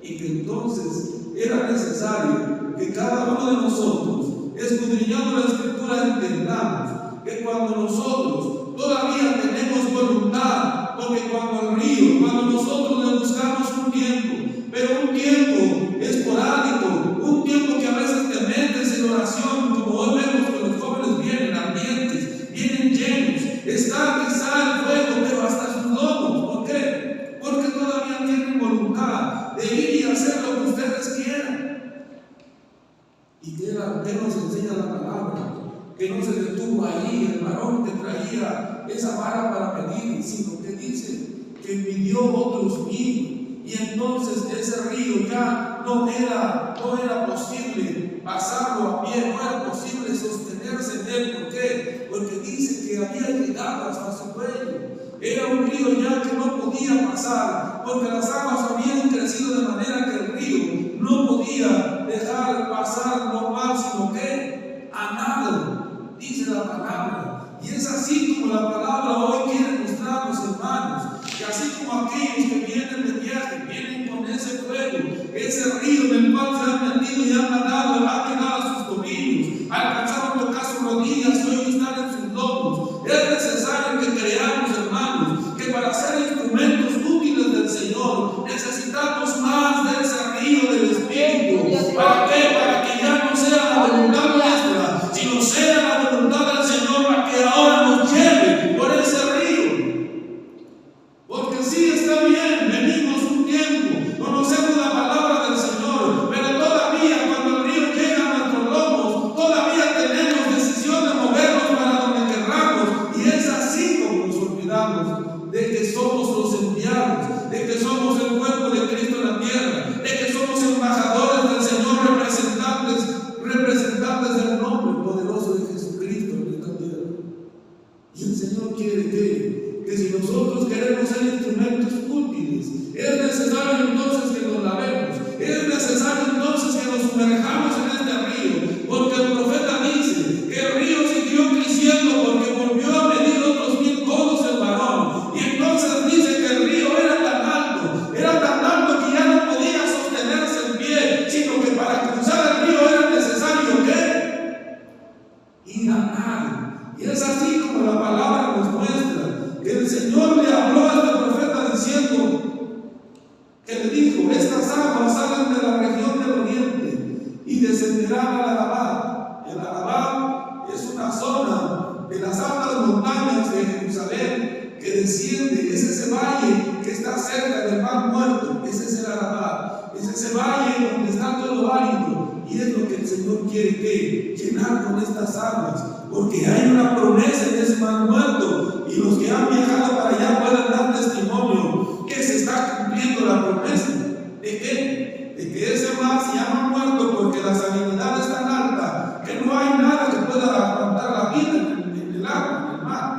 y que entonces era necesario que cada uno de nosotros, escudriñando la Escritura, entendamos que cuando nosotros todavía tenemos voluntad, porque cuando nosotros le buscamos un tiempo, pero un tiempo esporádico, un tiempo que a veces te metes en oración, como hoy vemos que los jóvenes vienen ardientes, vienen llenos, está quizá el fuego, pero hasta sus lomos. ¿Por qué? Porque todavía tienen voluntad de ir y hacer lo que ustedes quieran. ¿Y qué nos enseña la palabra? Que no se detuvo ahí el varón que traía esa vara para medir, sino que dice que midió otros 1000, y entonces ese río ya no era posible pasarlo a pie, no era posible sostenerse en él. ¿Por qué? Porque dice que había llegado hasta su cuello. Era un río ya que no podía pasar, porque las aguas habían crecido de manera que el río no podía dejar pasar normal, sino que a nado, dice la palabra. Y es así como la palabra hoy quiere mostrarnos, hermanos, que así como aquellos que vienen de viaje, vienen con ese fuego, ese río en el cual se han metido y han nadado, han llegado a sus tobillos, alcanzaron a tocar sus rodillas y hoy están en sus lomos. Es necesario que creamos, hermanos, que para ser instrumentos útiles del Señor necesitamos más de ese río del Espíritu. ¿Para qué? Para que ya no sea la voluntad nuestra, sino sea la voluntad del Señor, para que ahora nos lleve por ese río. Porque sí, está bien, venimos un tiempo, conocemos la palabra del Señor, pero todavía cuando el río llega a nuestros lomos, todavía tenemos decisión de movernos para donde querramos. Y es así como nos olvidamos de que somos los enviados, de que somos el cuerpo de Cristo en la tierra, de que somos embajadores del Señor, representantes del nombre poderoso de Jesucristo en esta tierra. Y el Señor quiere que si nosotros queremos ser instrumentos útiles, es necesario entonces que nos lavemos, es necesario entonces que nos sumerjamos en este río, porque el profeta dice que el río siguió creciendo porque volvió a medir otros 1000 codos el varón, y entonces dice que el río era tan alto que ya no podía sostenerse en pie, sino que para cruzar el río era necesario ir a nado. Y es así como la palabra nos muestra que el Señor le habló a este profeta diciendo, que le dijo: estas aguas salen de la región del oriente y descenderán al Arabá. El Arabá es una zona de las altas montañas de Jerusalén que desciende, es ese valle que está cerca del Mar Muerto, ese es el Arabá, es ese valle donde está todo árido, y es lo que el Señor quiere que llenar con estas aguas, porque hay una promesa en ese Mar Muerto, y los que han viajado para allá pueden dar testimonio que se está cumpliendo la promesa. ¿De qué? De que ese mar se llama Muerto porque la salinidad es tan alta que no hay nada que pueda aguantar la vida en el agua, en el mar.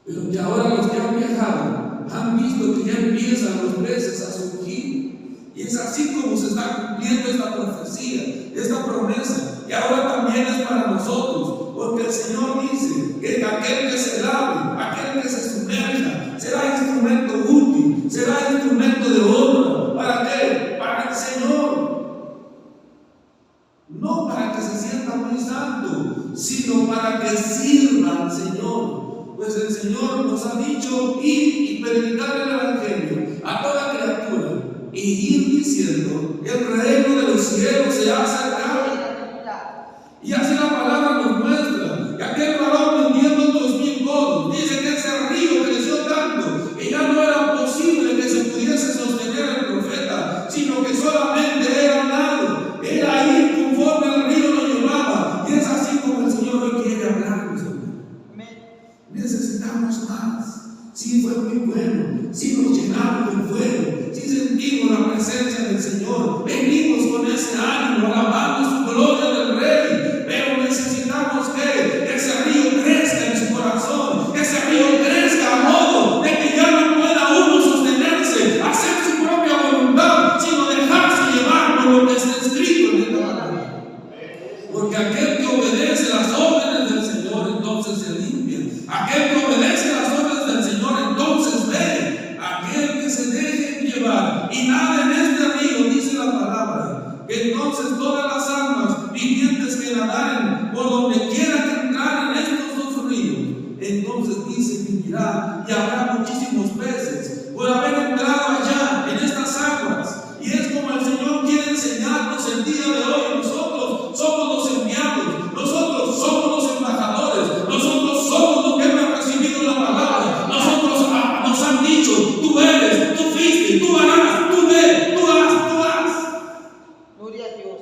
Pero que ahora los que han viajado han visto que ya empiezan los peces a surgir. Y es así como se está cumpliendo esta profecía, esta promesa. Y ahora también es para nosotros, porque el Señor dice que aquel que se lave, aquel que se sumerja, será instrumento útil, será instrumento de honra. ¿Para qué? Para el Señor. No para que se sienta muy santo, sino para que sirva al Señor. Pues el Señor nos ha dicho: ir y predicar el Evangelio a toda criatura, y ir diciendo: el reino de los cielos se ha acercado. Y así la palabra nos muestra que aquel varón midiendo 2000 codos, dice que ese río creció tanto que ya no era posible que se pudiese sostener el profeta, sino que solamente era nado, era ir conforme el río lo llevaba. Y es así como el Señor hoy quiere hablarnos. Necesitamos más. Sí, fue muy bueno, sí nos llenamos del fuego, sí sentimos la presencia del Señor, venimos con ese ánimo, alabando su gloria del Rey. Pero necesitamos que ese río crezca en su corazón, que ese río crezca a modo de que ya no pueda uno sostenerse, hacer su propia voluntad, sino dejarse llevar por lo que está escrito en esta palabra. Porque aquel que obedece las órdenes del Señor, entonces se limpia. Aquel que obedece las órdenes del Señor, entonces ve. Aquel que se deje llevar y nada en este río, dice la palabra, que entonces todas las almas vivientes que nadaren por donde quiera que entrar en estos dos ríos, entonces dice, vivirá y habrá muchísimos peces por haber entrado allá en estas aguas. Y es como el Señor quiere enseñarnos el día de hoy. Nosotros somos los enviados, nosotros somos los embajadores, nosotros somos los que hemos recibido la palabra. Nosotros nos han dicho, tú eres, tú fuiste, tú harás, tú ve, tú haz. Gloria a Dios.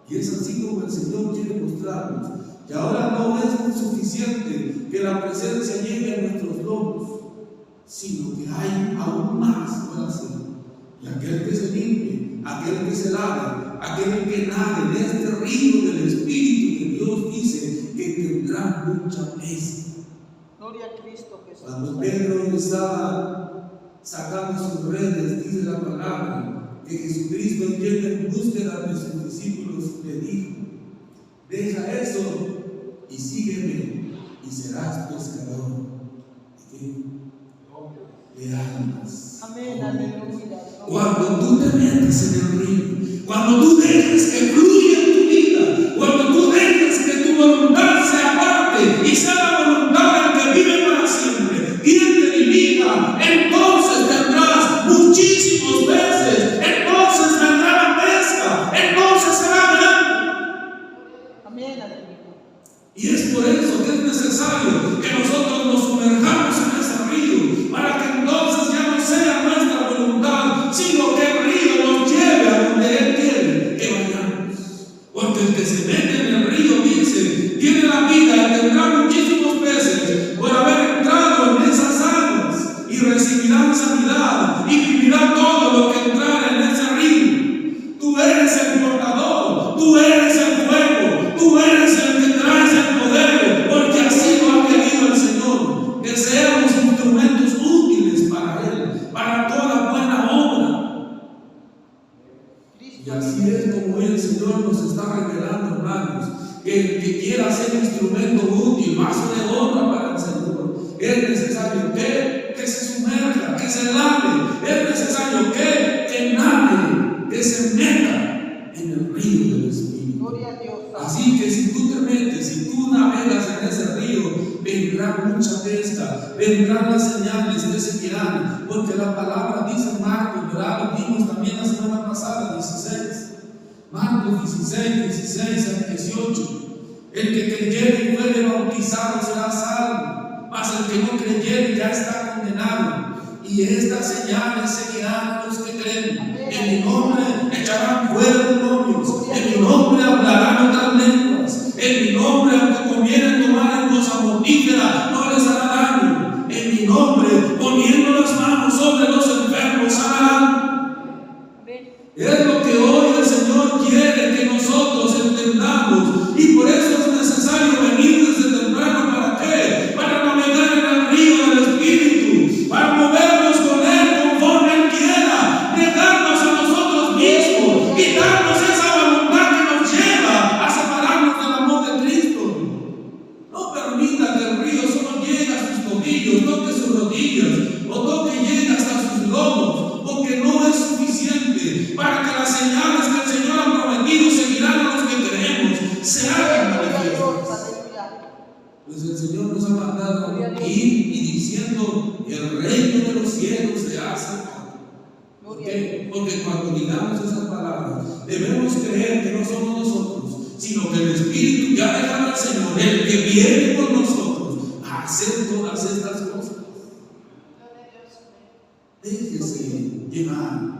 Y es así como el Señor quiere mostrarnos que ahora no es suficiente que la presencia llegue a nuestros lomos, sino que hay aún más por hacer. Y aquel que se limpie, aquel que se lave, aquel que nade en este río del Espíritu que Dios dice que tendrá mucha pesca. Gloria a Cristo Jesús. Cuando Pedro estaba sacando sus redes, dice la palabra, que Jesucristo yendo en búsqueda de sus discípulos le dijo, deja eso y sígueme y serás pescador de almas. Amén, aleluya. Cuando tú te metas en el río, cuando tú dejes que fluya en tu vida, cuando tú dejes que tu voluntad se aparte y sea la voluntad del que vive para siempre, quien te dirija, entonces tendrás muchísimos peces, entonces vendrá la pesca, entonces será grande. Amén, aleluya. Y es por eso que es necesario que nosotros nos sumerjamos en ese río, para que entonces ya no sea nuestra voluntad, sino que el río nos lleve a donde Él quiere que vayamos. Porque el que se mete en el río, dice, tiene la vida y tendrá muchísimos peces por haber entrado en esas aguas, y recibirán sanidad y vivirá todo lo que entrara en ese río. Tú eres el portador, tú eres el fuego, tú eres el que traes el poder, porque así lo ha querido el Señor, que seamos instrumentos útiles para Él, para toda buena obra. Y así es como el Señor nos está revelando, hermanos, que el que quiera ser instrumento útil, vaso de honra para el Señor, es necesario que se sumerja, que se lave, es necesario que nade, que se meta en el río del Espíritu. Gloria a Dios. Así que si tú te metes, si tú navegas en ese río, vendrá mucha pesca, vendrán las señales que seguirán, porque la palabra dice en Marcos, ¿verdad? Lo vimos también la semana pasada, 16. Marcos 16 al 18. El que creyere y fuere bautizado será salvo, mas el que no creyere ya está condenado. Y estas señales seguirán a los que creen. En mi nombre echarán fuera demonios, en mi nombre hablarán otras lenguas, en mi nombre, aunque comieran tomar en cosa mortífera, no les hará daño. En mi nombre, poniendo las manos sobre los enfermos, sanarán. Es lo que hoy el Señor quiere que nosotros entendamos, y por eso es necesario venir desde temprano. ¿Para qué? Para navegar en el río del Espíritu, para movernos con Él conforme Él quiera, negarnos a nosotros mismos, quitarnos esa voluntad que nos lleva a separarnos del amor de Cristo. No permita que el río solo llegue a sus tobillos, toque sus rodillas, o toque y llegue hasta sus lomos, porque no es suficiente para que las señales que el Señor ha prometido seguirán a los que creemos, se hagan manifiestas. Pues el Señor nos ha mandado ir y diciendo, el reino de los cielos se ha acercado. ¿Por qué? Porque cuando digamos esas palabras, debemos creer que no somos nosotros, sino que el Espíritu ya ha dejado al Señor, el que viene con nosotros, a hacer todas estas cosas. Déjese llevar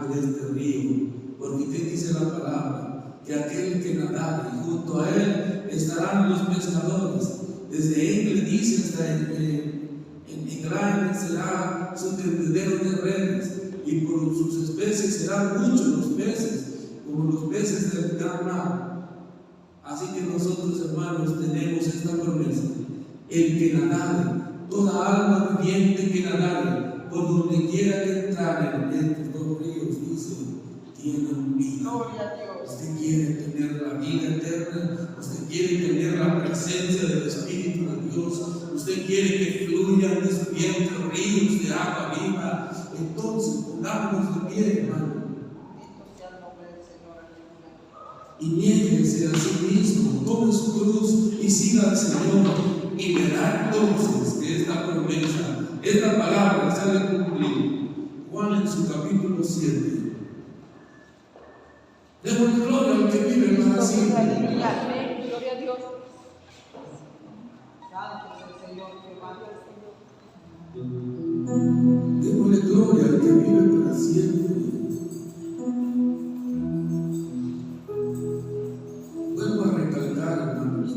por este río, porque ¿qué dice la palabra? Que aquel que nadare junto a él estarán los pescadores. Desde Engle dice hasta en Grande será su tendedero de redes, y por sus especies peces serán muchos los peces, como los peces del gran mar. Así que nosotros, hermanos, tenemos esta promesa: el que nadare, toda alma viviente que nadare, por donde quiera que entrare en estos dos ríos, dice, tienen vida. Gloria a Dios. Usted quiere tener la vida eterna, usted quiere tener la presencia del Espíritu de Dios, usted quiere que fluyan de su vientre ríos de agua viva. Entonces pongámonos de pie, hermano, Bendito sea el nombre del Señor. Aleluya. y niéguese a sí mismo, tome su cruz y siga al Señor, y verá entonces que esta promesa, esta palabra se ha de cumplir. Juan en su capítulo 7. Démosle gloria al que vive para siempre. Aleluya. Amén. Gloria a Dios. Santo es el Señor, Jehová. Démosle gloria al que vive para siempre. Vuelvo a recalcar, hermanos,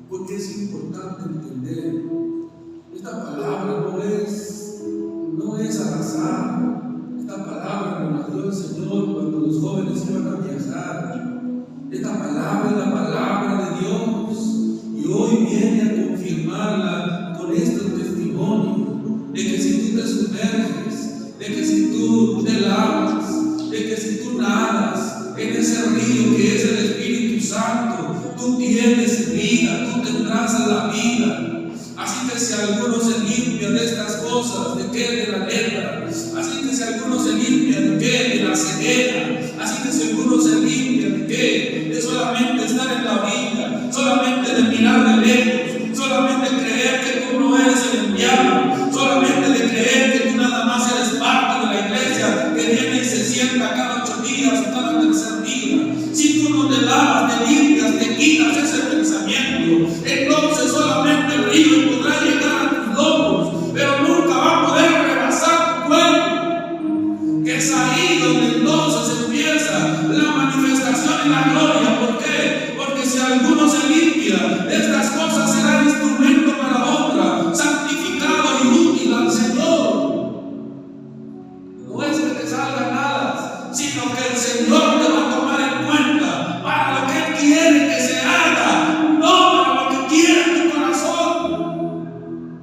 porque es importante entender, esta palabra no es al azar. Esta palabra nos la dio el Señor cuando los jóvenes iban a viajar. Esta palabra es la palabra de Dios, y hoy viene a confirmarla con este testimonio de que si tú te sumerges, de que si tú te lavas, de que si tú nadas en ese río que es el Espíritu Santo, tú tienes vida, tú tendrás la vida. Así que si alguno se limpia de estas cosas, ¿de qué? De la lepra. Así que si alguno se limpia, ¿de qué? De la ceguera. Así que si alguno se limpia, ¿de qué? De solamente estar en la vida, solamente de mirar de lejos, solamente creer que tú no eres el enviado, solamente de creer que tú nada más eres parte de la iglesia que viene y se sienta cada 8 días o cada tercer día. Si tú no te lavas, te limpias, te quitas ese pensamiento, entonces solamente el río podrá llegar a tus lomos, pero nunca va a poder rebasar tu cuerpo. Que es ahí donde entonces empieza la manifestación y la gloria. ¿Por qué? Porque si alguno se limpia, estas cosas serán instrumento para otra, santificado y útil al Señor. No es que te salgan nada, sino que el Señor te va a tomar en cuenta para lo que Él quiere que se haga, no para lo que quiere tu corazón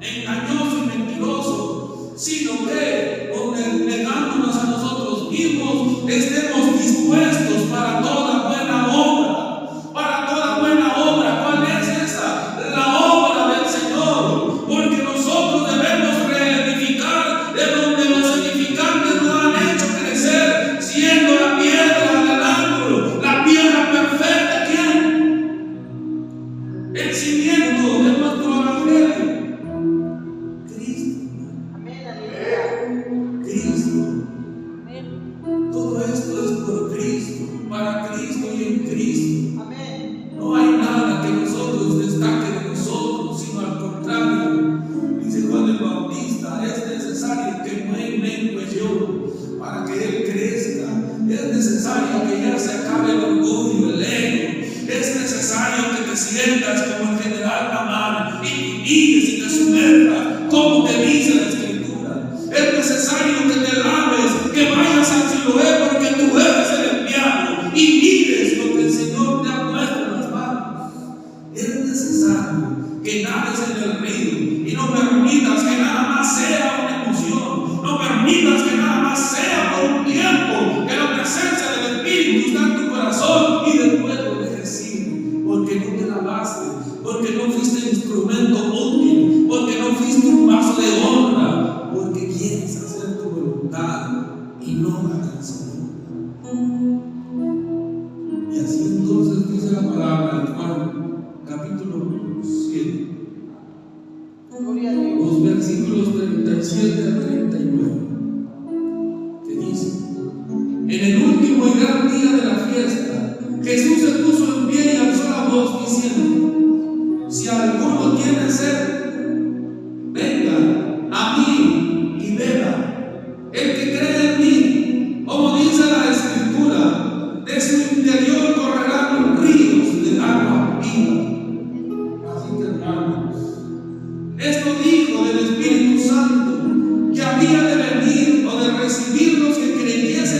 engañoso y mentiroso, sino que negándonos a nosotros mismos, estemos dispuestos para toda buena obra. Para toda buena obra, ¿cuál es esa? La obra del Señor, porque nosotros debemos reedificar de donde los edificantes nos han hecho crecer, siendo la piedra del ángulo, la piedra perfecta. ¿Quién? El cimiento de nuestro evangelio, Cristo. Amén. Aleluya. Cristo. Amén. Todo esto es por Cristo, para Cristo y en Cristo. Amén. No hay nada que nosotros destaque de nosotros, sino al contrario. Dice Juan el Bautista: es necesario que mengue yo para que Él crezca. Es necesario que ya se acabe el orgullo, el ego. Es necesario que te sientas como el general Namán y mires y te sumerjas como te dice la Escritura. Es necesario que te laves, que vayas al Siloé, porque tú eres el enviado, y mires lo que el Señor te ha puesto en las manos. Es necesario que nades en el río y no permitas que nada más sea una emoción, no permitas que nada más sea por un tiempo, que la presencia del Espíritu está en tu corazón y después lo dejes ir, porque no te lavaste, porque no fuiste instrumento útil, porque no fuiste un vaso de honra, porque quieres hacer tu voluntad y no la del Señor. Y así entonces dice la palabra de Juan, capítulo 7, Gloria a Dios. los versículos 37 al 39, que dice: en el último y gran día de la fiesta, Jesús se puso en pie y alzó la voz diciendo: si alguno tiene sed, venga a mí y beba. El que cree en mí, como dice la Escritura, de su interior correrán ríos de agua viva. Así que, hermanos, esto dijo del Espíritu Santo, que había de venir o de recibir los que creyesen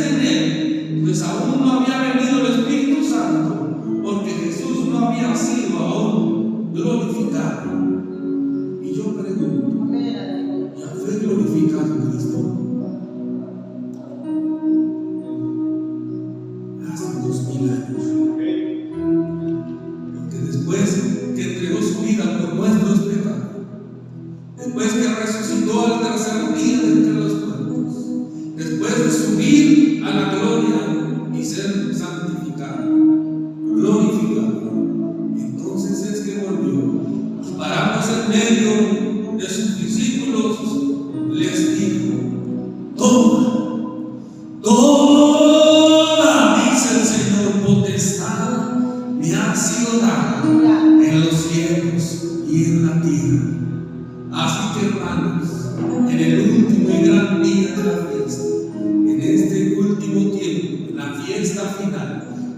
después de subir a la gloria y ser santificado, glorificado, entonces es que volvió y parándose en medio de sus discípulos les dijo: toda, dice el Señor, potestad me ha sido dada en los cielos y en la tierra. Así que, hermanos, en el último y gran día de la fiesta, en este último tiempo, en la fiesta final,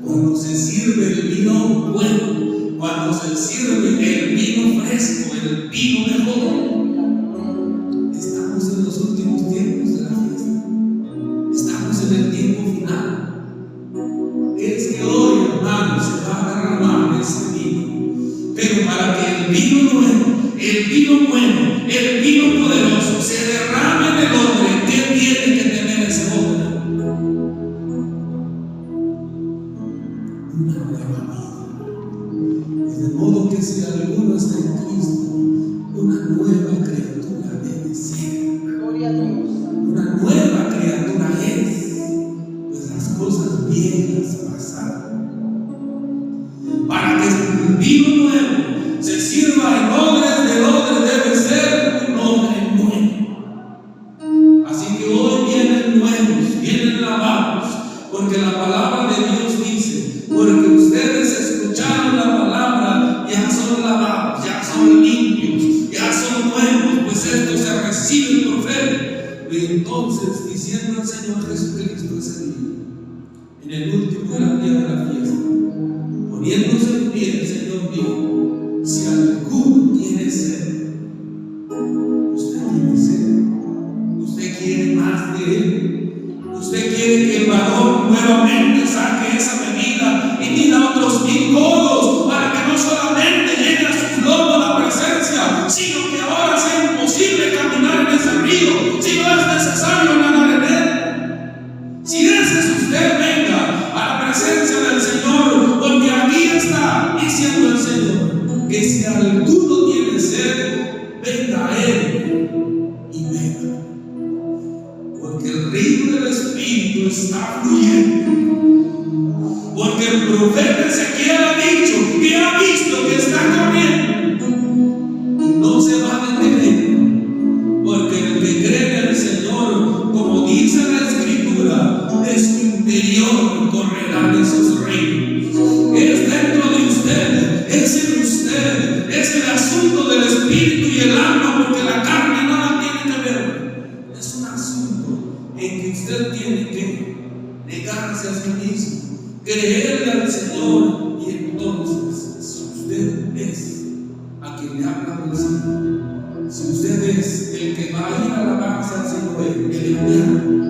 cuando se sirve el vino bueno, cuando se sirve el vino fresco, el vino mejor, estamos en los últimos tiempos de la fiesta, estamos en el tiempo final. Es que hoy, hermanos, se va a derramar ese vino, pero para que el vino nuevo, el vino bueno, el vino poderoso se derrame en el hombre, ¿qué tiene que tener ese hombre? Una nueva vida. De modo que si alguno está en Cristo, una nueva criatura debe ser. Gloria a Dios. Una nueva criatura es, pues las cosas viejas pasaron. Para que el vino nuevo se sirva en odres de odres, debe ser un odre nuevo. Así que hoy vienen nuevos, vienen lavados, porque la palabra de Dios dice: porque ustedes escucharon la palabra, ya son lavados, ya son limpios, ya son nuevos, pues esto se recibe por fe. Y entonces, diciendo el Señor Jesucristo ese día, en el último gran día de la fiesta, poniéndose en pie, el Señor dijo: si alguno tiene sed, usted tiene sed, usted quiere más de Él, usted quiere que el varón nuevamente saque esa bebida y mida otros 1000 codos para que no solamente llegue a sus lomos la presencia, sino que ahora sea imposible caminar en ese río, si no es necesario nadar en él. Si ese es usted, venga a la presencia del Señor, porque aquí está diciendo el Señor que si alguno tiene sed, venga a Él y beba, porque el río del Espíritu está fluyendo. Porque el profeta Ezequiel ha dicho que ha visto que está corriendo y no se va a detener, porque el que cree en el Señor, como dice la Escritura, de su interior correrán esos ríos. Es dentro de usted, es en usted, es el asunto del espíritu y el alma, porque la carne nada tiene que ver. Es un asunto en que usted tiene que negarse a sí mismo, creerle al Señor, y entonces, si usted es a quien le habla del Señor, si usted es el que va a ir a alabarse al Señor, el enviado,